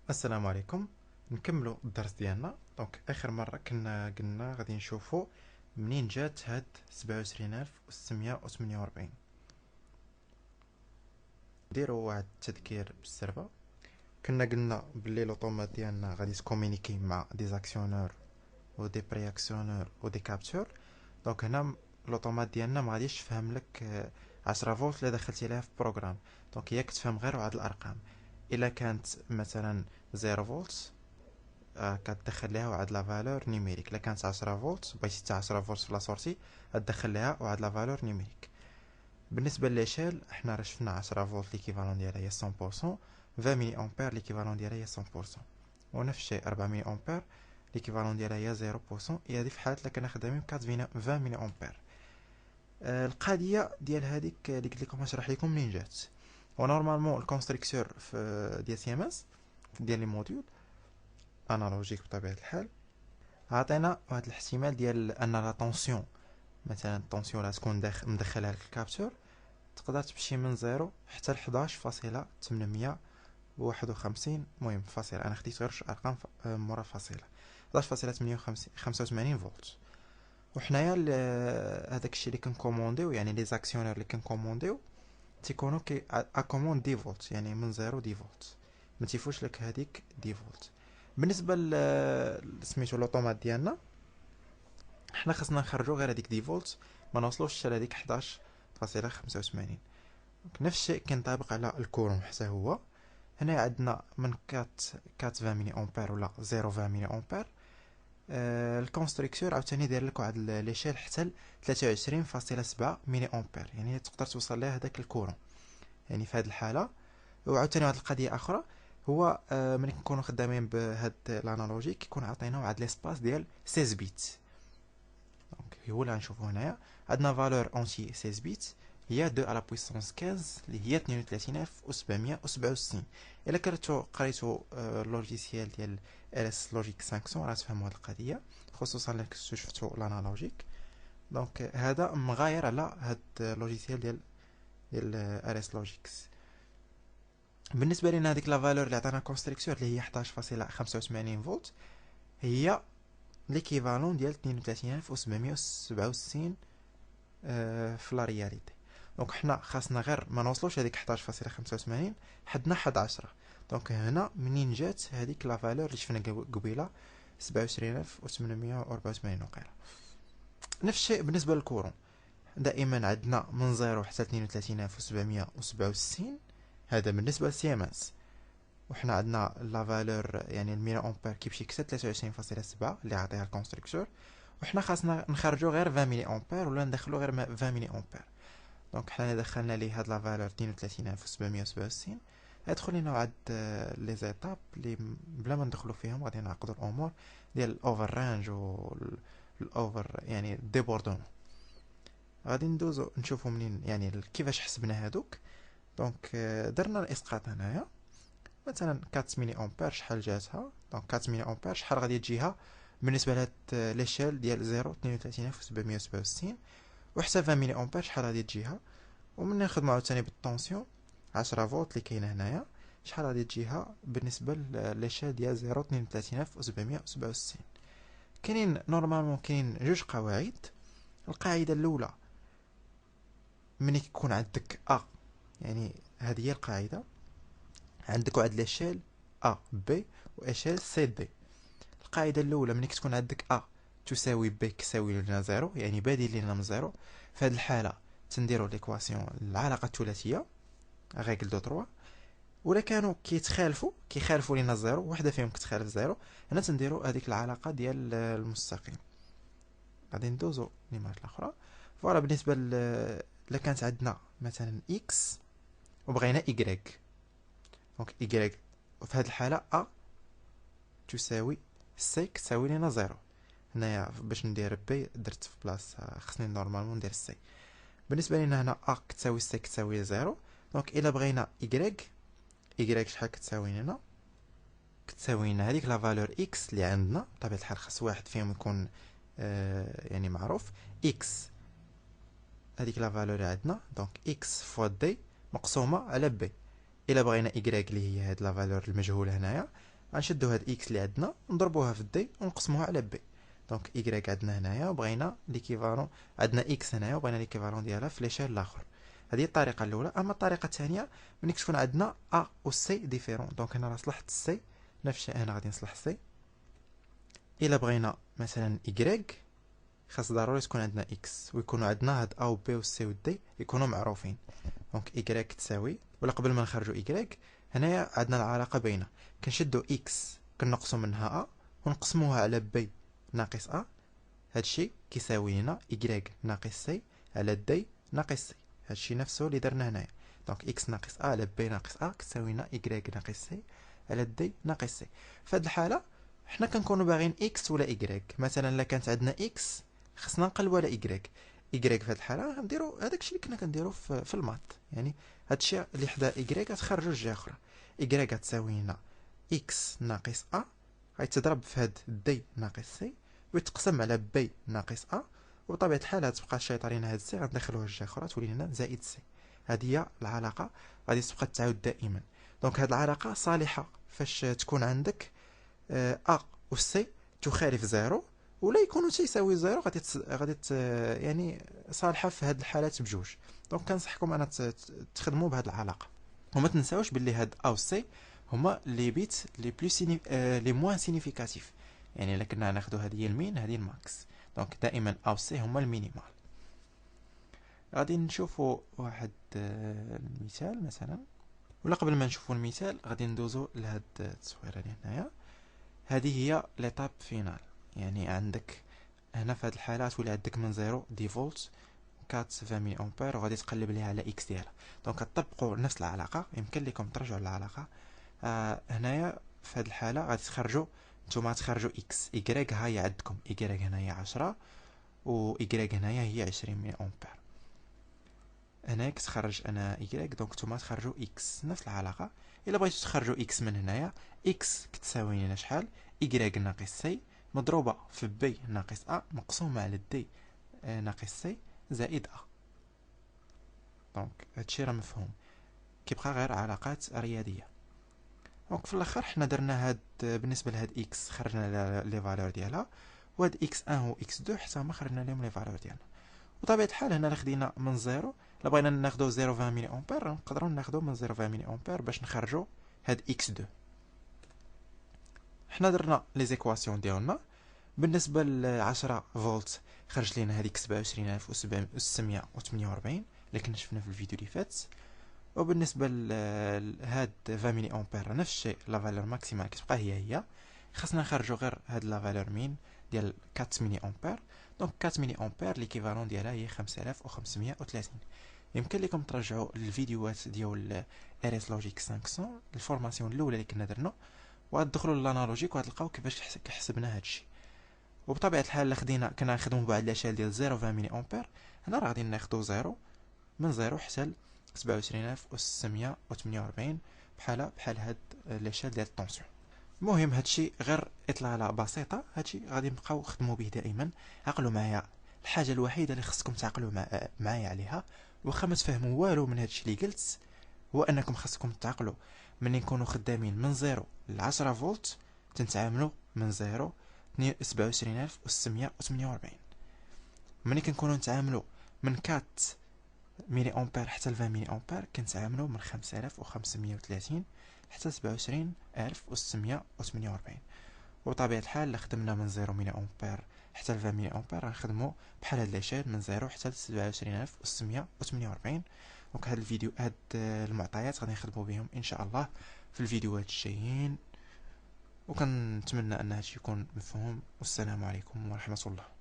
السلام عليكم. نكملوا الدرس ديالنا. دونك اخر مره كنا قلنا غادي نشوفوا منين جات هاد 27648. نديروا واحد التذكير بالسربه. كنا قلنا باللي لوطومات ديالنا غادي تكومونيكي مع دي زاكسيونور و دي برياكسيونور و دي كابتور. دونك هنا لوطومات ديالنا ما غاديش تفهم لك 10 فولت اللي دخلتي ليها في بروغرام. دونك هي كتفهم غير واحد الارقام. الا كانت مثلا 0 فولت كتدخل ليها واحد لا فالور نيميريك. الا كانت 10 فولت بغيتي حتى 10 فولت في لا سورتي غتدخل ليها واحد لا فالور نيميريك. بالنسبه لليشيل حنا راه شفنا 10 فولت ليكيفالون ديالها هي 100%، 20 ملي امبير ليكيفالون ديالها هي 100%، ونفس الشيء 4 ملي امبير ليكيفالون ديالها هي 0%. هي هذه في حاله الا كنا خدامين ب 20 ملي امبير. القضيه ديال هذيك اللي قلت لكم نشرح لكم منين جات. ونورمالمون الكونستركتور في ديال سي ام اس ديال لي موديول انالوجيك بطبيعه الحال عطينا واحد الاحتمال ديال ان لا طونسيون، مثلا الطونسيون راه تكون مدخلها لك الكابتور تقدر تمشي من 0 حتى ل 11.851. المهم فاصله، انا خديت غير ارقام مورا فاصله 11.85 فولت. وحنايا هذاك الشيء اللي كنكومونديو، يعني لي زاكسيونير اللي كنكومونديو تيكونوا كي اكوموند دي فولت، يعني من 0 دي فولت، ما تيفوش لك هذيك دي فولت. بالنسبه سميتو لوطومات ديالنا حنا خاصنا نخرجوا غير هذيك دي فولت، ما نوصلوش حتى لهذيك 11.85. نفس الشيء كينطبق على الكورون حتى هو. هنا عندنا من 4 ملي امبير ولا 0 ملي امبير. الكونستركتور عاوتاني داير لك واحد ليشيل حتى ل 23.7 ملي امبير، يعني تقدر توصل لها هذاك الكورون يعني في هذه الحاله. وعاوتاني واحد القضيه اخرى هو ملي كنكونوا خدامين بهاد الانالوجي كيكون عطينا واحد ليسباس ديال 16 بيت. دونك هو اللي غنشوفو هنايا عندنا فالور اونتي 16 بيت هي 2 على بويسونس 15 اللي هي 32767. الا قريتو اللوجيسيال ديال ال اس لوجيك 500 راه تفهموا هاد القضيه، خصوصا الا كنتو شفتو الانالوجيك. دونك هذا مغاير على هاد اللوجيسيال ديال ال اس لوجيكس. بالنسبه لنا هذيك لا فالور اللي عطانا كونستركتور اللي هي 11.85 فولت هي ليكيفالون ديال 32767 في لا رياليتي. دونك حنا خاصنا غير ما نوصلوش هذيك 11.85 حدنا حد 10. دونك هنا منين جات هذيك لا فالور اللي شفنا قبيله 27884 وقيله. نفس الشيء بالنسبه للكورون، دائما عندنا من 0 حتى 32767. هذا بالنسبه للسي ام اس. وحنا عندنا لا فالور يعني الميلا امبير كيمشي حتى 23.7 اللي عطيها الكونستركتور، وحنا خاصنا نخرجوا غير 20 ملي امبير ولا ندخلوا غير 20 ملي امبير. دونك حنا دخلنا ليه هاد لا فالور 32767 غيدخل لينا واحد لي زيتاب اللي بلا ما ندخلوا فيهم غادي نعقدوا الامور ديال الاوفر رانج و الاوفر يعني ديبوردون. غادي ندوزو نشوفوا منين يعني كيفاش حسبنا هادوك. دونك درنا الاسقاط هنايا. مثلا 4 ملي امبير شحال جاتها؟ دونك 4 ملي امبير شحال غادي تجيها بالنسبه لهاد ليشيل ديال 0 32767، وحتى 20 ملي امبير شحال غادي تجيها. ومن نخدمو عاوتاني بالطونسيون 10 فولت اللي كاينه هنايا شحال غادي تجيها بالنسبه لليشيل ديال 0 32767. كاينين نورمالمون كاينين جوج قواعد. القاعده الاولى ملي يكون عندك يعني هذه هي القاعده، عندك واحد ليشيل بي واشيل سي دي. القاعده الاولى ملي كتكون عندك تساوي بي كتساوي لنا زيرو، يعني بادي لنا من زيرو. في هذه الحاله تنديروا ليكواسيون العلاقه الثلاثيه غيكل دو 3. ولا كانوا كيخالفوا لنا زيرو، وحده فيهم كتخالف زيرو، هنا تنديروا هذيك العلاقه ديال المستقيم. غادي ندوزو ليماج الاخرى. فوالا بالنسبه الا كانت عندنا مثلا اكس وبغينا ايكغيك، دونك ايكغيك في هذه الحاله تساوي سي كتساوي لنا زيرو. هنايا باش ندير بي درت في بلاصه خصني نورمالمون ندير سي. بالنسبه لنا هنا كتساوي سي كتساوي زيرو. دونك الا بغينا ايكغيك شحال كتساوي لنا؟ كتساوي لنا هذيك لا فالور اكس اللي عندنا. بطبيعه الحال خاص واحد فيهم يكون يعني معروف. اكس هذيك لا فالور اللي عندنا، دونك اكس فوا دي مقسومه على بي. الا بغينا ايكغيك اللي هي هاد لا فالور المجهوله هنايا، غنشدو هاد اكس اللي عندنا نضربوها في دي ونقسموها على بي. دونك ايكغيك عندنا هنايا وبغينا ليكيفالون، عندنا اكس هنايا وبغينا ليكيفالون ديالها في ليشيل الاخر. هذه الطريقه الاولى. اما الطريقه الثانيه ملي تكون عندنا ا و سي ديفيرون، دونك انا راه صلحت سي، نفس الشيء هنا غادي نصلح سي. الا بغينا مثلا ايكغيك خاص ضروري تكون عندنا اكس ويكونوا عندنا هاد ا و بي و سي و دي يكونوا معروفين. دونك ايكغيك تساوي، ولا قبل ما نخرجوا ايكغيك هنايا عندنا العلاقه بينه، كنشدوا اكس كنقصوا منها ا ونقسموها على بي ناقص ا، هادشي كيساوي لنا ايكغيك ناقص سي على دي ناقص سي. هادشي نفسه اللي درنا هنايا. دونك اكس ناقص ا على بي ناقص ا كتساوي لنا ايكغيك ناقص سي على دي ناقص سي. فهاد الحاله حنا كنكونوا باغيين اكس ولا ايكغيك. مثلا الا كانت عندنا اكس خصنا نقلبوا على ايكغيك. ايكغيك في هاد الحاله غنديروا هذاك الشيء اللي كنا كنديروا في المات، يعني هادشي اللي حدا ايكغيك غتخرجوا جهه اخرى. ايكغيك غتساوي لنا اكس ناقص ا غيتضرب في هاد دي ناقص سي ويتقسم على بي ناقص ا، وبطبيعه الحال غتبقى شايطه لينا هاد سي غندخلوها لجهه اخرى تولي لنا زائد سي. هذه هي العلاقه غادي تبقى تعاود دائما. دونك هاد العلاقه صالحه فاش تكون عندك ا و سي تخالف زيرو ولا يكونوا تيساوي زيرو، غادي يعني صالحه في هاد الحالات بجوج. دونك كنصحكم انا تخدموا بهاد العلاقه. وما تنساوش باللي هاد ا و سي هما لي بيت لي بلو لي موان سينيفيكاتيف، يعني الا كنا ناخذوا هذه هي المين هذه الماكس. دونك دائما ا و سي هما المينيمال. غادي نشوفوا واحد المثال مثلا، ولا قبل ما نشوفوا المثال غادي ندوزو لهاد التصويره اللي هنايا. هذه هي ليتاب فينال، يعني عندك هنا في هاد الحالات ولي عندك من 0 10 فولت 420 ملي امبير وغادي تقلب ليها على اكس ديالها. دونك تطبقوا نفس العلاقه، يمكن لكم ترجعوا للعلاقه. هنايا في هاد الحاله غادي تخرجوا، نتوما تخرجوا اكس ايكغيك ها هي عندكم ايكغيك هنايا 10 و ايكغيك هنايا هي 20 ملي امبير. هنايا كتخرج انا ايكغيك، دونك نتوما تخرجوا اكس نفس العلاقه. الا بغيتو تخرجوا اكس من هنايا اكس كتساوي لنا شحال ايكغيك ناقص سي مضروبه في بي ناقص ا مقسومه على دي ناقص سي زائد ا. دونك هادشي راه مفهوم، كيبقى غير علاقات رياضيه. دونك في الاخر حنا درنا هاد بالنسبه لهاد اكس خرجنا لي فالور ديالها، وهاد اكس 1 و اكس 2 حتى هما خرجنا لهم لي فالور ديالنا. وطبيعه الحال هنا خدينا من زيرو، الا بغينا ناخذوا 0.20 ملي امبير نقدروا ناخذوا من 0.20 ملي امبير باش نخرجوا هاد اكس 2. حنا درنا لي زيكواسيون ديالنا. بالنسبه ل 10 فولت خرج لينا هذيك 27648 اللي كنا شفنا في الفيديو اللي فات. وبالنسبه لهاد 20 ملي امبير نفس الشيء، لا فالور ماكسيمال كتبقى هي خاصنا نخرجوا غير هاد لا فالور مين ديال 4 ملي امبير. دونك 4 ملي امبير ليكيفالون ديالها هي 5530. يمكن لكم ترجعوا للفيديوهات ديال ار اس لوجيك 500 الفورماسيون الاولى اللي كنا درنا وغتدخلوا للانالوجيك وغتلقاو كيفاش حسبنا هادشي. وبطبيعه الحال خدينا كنا نخدموا بواحد لاشال ديال 0.20 ملي امبير، هنا راه غادي ناخذوا زيرو من زيرو حتى ل 27648 بحال هاد لاشال ديال الطونسيون. المهم هادشي غير اطلاله بسيطه، هادشي غادي نبقاو نخدموا به دائما. عقلوا معايا، الحاجه الوحيده اللي خصكم تعقلوا معايا عليها واخا ما تفهموا والو من هادشي اللي قلت، هو انكم خصكم تعقلوا ملي نكونوا خدامين من 0 ل 10 فولت تنتعاملوا من 0 27648. ملي كنكونوا نتعاملوا من 4 ملي امبير حتى ل 20 ملي امبير كنتعاملوا من 5530 حتى 27648. وبطبيعه الحال الا خدمنا من 0 ملي امبير حتى ل 20 ملي امبير غنخدموا بحال هاد لاشال من 0 حتى ل 27648. دونك هاد الفيديو هاد المعطيات غادي نخدموا بهم ان شاء الله في الفيديوهات الجايين، وكنتمنى ان هادشي يكون مفهوم. والسلام عليكم ورحمه الله.